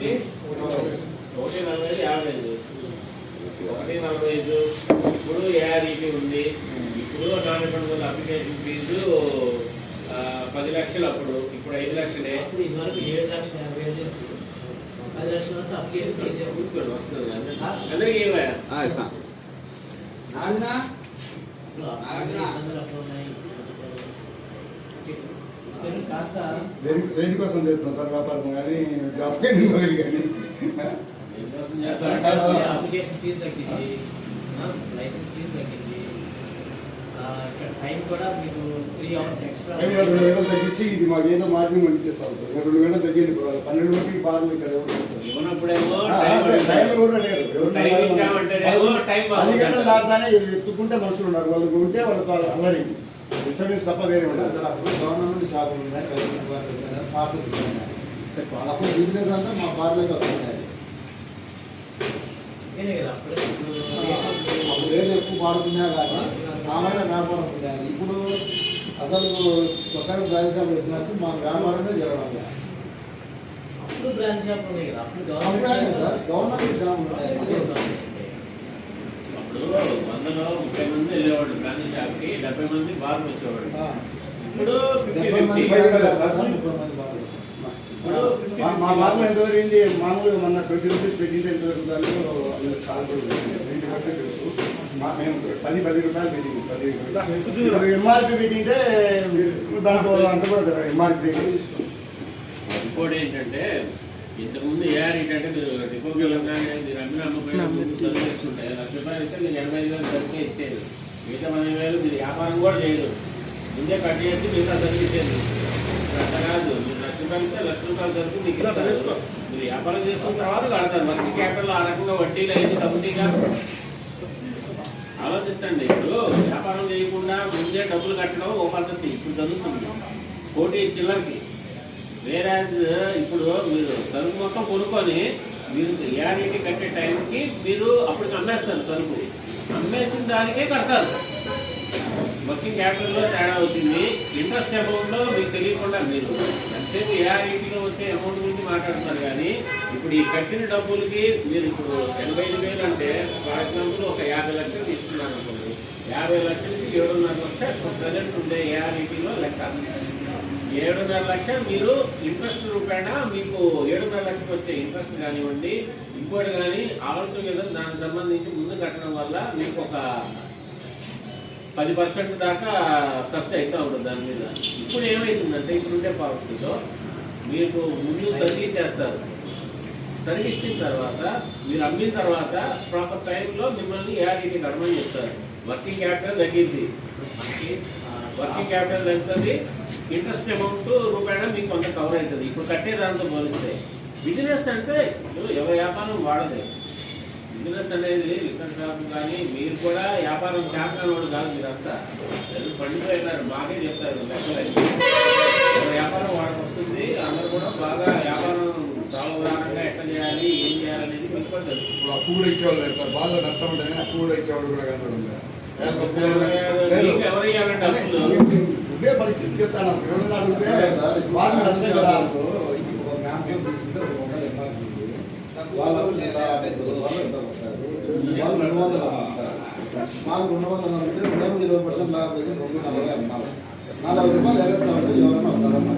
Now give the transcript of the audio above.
140 average 145 ఇప్పుడు ఏఆర్ఈటీ ఉంది. ఇప్పుడు నాన్ రిఫండబుల్ అప్లికేషన్ ఫీజు 10 లక్షలు, ఇప్పుడు 5 లక్షలే. ఇదివరకు 7,50,000 10 లక్షల వరకు అప్లికేషన్ చూసుకోండి వస్తుంది అందరికీ ఏమయ్యా కాస్త దేనికోసం చేస్తాం సార్, వ్యాపారం కానీ జాబ్ కానీ అప్లికేషన్ ఫీజు తగ్గింది, లైసెన్స్ ఫీజు తగ్గింది, ఇక్కడ టైం కూడా మీకు 3 అవర్స్ ఎక్స్ట్రా 2 గంటలు తగ్గించి ఇది మాకు ఏదో మార్జిన్ ఇచ్చేస్తాం సార్. 2 గంటలు తగ్గింది, 12 గంటలకి బాగా ఇక్కడ ఇవ్వనప్పుడేమో 10 గంటలు దాటానే ఎత్తుకుంటే మనుషులు ఉన్నారు, వాళ్ళకి ఉంటే వాళ్ళకి అల్లరి డిస్టర్బెన్స్ తప్ప వేరే ఉండదు సార్. అప్పుడు గవర్నమెంట్ షాపులు ఉన్నాయి, పార్సల్ ఇస్తున్నాయి, అసలు బిజినెస్ అంతా మా బార్లోకి వస్తున్నాయి. అప్పుడు రేట్లు ఎక్కువ పాడుతున్నా కానీ ఆమె వ్యాపారం ఉండేది. ఇప్పుడు అసలు కొత్తగా బ్రాంచ్ షాప్ వచ్చినట్టు మా వ్యాపారమే జరగడం లేదు. అప్పుడు బ్రాంచ్ షాప్ ఉన్నాయి కదా, అప్పుడు గవర్నమెంట్ షాప్ ఉన్నాయి. అప్పుడు 100లో 30 మంది వెళ్ళేవాడు బ్రాంచ్ షాప్కి, 70 మంది బార్కు వచ్చేవాడు. ఇప్పుడు 30 మంది మా బాబు ఎంత వరింది మామూలుగా మొన్న 20 రూపీస్ పెట్టింటే ఎంత వరకు మేము 10 రూపాయలు పెట్టింది. ఎంఆర్పి పెట్టింటే దాంట్లో అంత కూడా ఎంఆర్పి. ఇంకోటి ఏంటంటే ఇంతకుముందు ఏఆర్ ఏంటంటే మీరు డిపోకి వెళ్ళగానే మీరు అమ్మిన అమ్మపోయిన చదివేసుకుంటే 1,00,000 రూపాయలు ఇస్తే మీరు 85,000 సరిగ్గా ఇచ్చేది. మిగతా 10,000 మీరు వ్యాపారం కూడా చేయదు, ముందే కట్ చేసి మిగతా చదివించేది. అట్లా కాదు, మీరు 1,00,000 రూపాయలు ఇస్తే 1,00,000 రూపాయలు సరుకు మీకు మీరు వ్యాపారం చేసుకున్న తర్వాత కడతారు. మనకి క్యాపిటల్ ఆ రకంగా వడ్డీలు అయింది తప్పుగా ఆలోచించండి. ఇప్పుడు వ్యాపారం చేయకుండా ముందే డబ్బులు కట్టడం ఓ పద్ధతి ఇప్పుడు జరుగుతుంది కోటి చిల్లరకి. వేరే ఇప్పుడు మీరు సరుకు మొత్తం కొనుక్కొని మీరు ఏఆర్ఈటీ కట్టే టైంకి మీరు అప్పటికి అమ్మేస్తారు, సరుకు అమ్మేసిన దానికే కడతారు. వర్కింగ్ క్యాపిటల్లో తేడా అవుతుంది. ఇంట్రెస్ట్ అమౌంట్లో మీకు తెలియకుండా మీరు ఎంతసేపు ఏఆర్ఈటీలో వచ్చే అమౌంట్ గురించి మాట్లాడుతున్నారు కానీ ఇప్పుడు ఈ కట్టిన డబ్బులకి మీరు ఇప్పుడు 85,000 అంటే ఫర్ ఎగ్జాంపుల్ ఒక 50 లక్షలు తీసుకున్నారు అనుకోండి, 50 లక్షలకి 7.5 లక్షలు ప్రజెంట్ ఉండే ఏఆర్ఈటీలో లెక్క. 7.5 లక్షలు మీరు ఇంట్రెస్ట్ రూపాయన మీకు 7.5 లక్షలు వచ్చే ఇంట్రెస్ట్ కానివ్వండి, ఇంకోటి కానీ ఆలోచన దానికి సంబంధించి ముందు కట్టడం వల్ల మీకు ఒక 10% దాకా ఖర్చు అవుతూ ఉంటుంది దాని మీద. ఇప్పుడు ఏమవుతుందంటే ఇప్పుడుండే పాలసీలో మీకు ముందు సర్వీస్ చేస్తారు, సర్వీస్ ఇచ్చిన తర్వాత మీరు అమ్మిన తర్వాత ప్రాపర్ టైంలో మిమ్మల్ని ఏఆర్ఈటీ కడమని చెప్తారు. వర్కింగ్ క్యాపిటల్ తగ్గింది, వర్కింగ్ క్యాపిటల్ తగ్గుతుంది, ఇంట్రెస్ట్ అమౌంట్ రూపాయన మీకు కొంత కవర్ అవుతుంది ఇప్పుడు కట్టేదాంతో పోలిస్తే. బిజినెస్ అంటే ఎవరి వ్యాపారం వాడదే. బిజినెస్ అనేది లిక్కర్ షాప్ కానీ మీరు కూడా వ్యాపారం చేస్తాను కాదు, మీరంతా పండిపోయినారు బాగా చెప్తారు లెక్కలైతే. వ్యాపారం వాళ్ళకి వస్తుంది, అందరూ కూడా బాగా వ్యాపారం సావధానంగా ఎట్లా చేయాలి ఏం చేయాలనేది మీకు కూడా తెలుసు. ఇప్పుడు అప్పు కూడా ఇచ్చేవాళ్ళు బాగా నష్టం ఉంటుంది, అప్పు కూడా ఇచ్చేవాళ్ళు కూడా ఎవరు ఇవ్వాలంటే అప్పులు ఇదే పరిస్థితి చెప్తాను. వాళ్ళు 200 మాకు 200 అంటే మేము 20% లాభం 240 అమ్మాలి. 40 రూపాయలు ఎగస్తామంటే ఎవరైనా వస్తారమ్మా.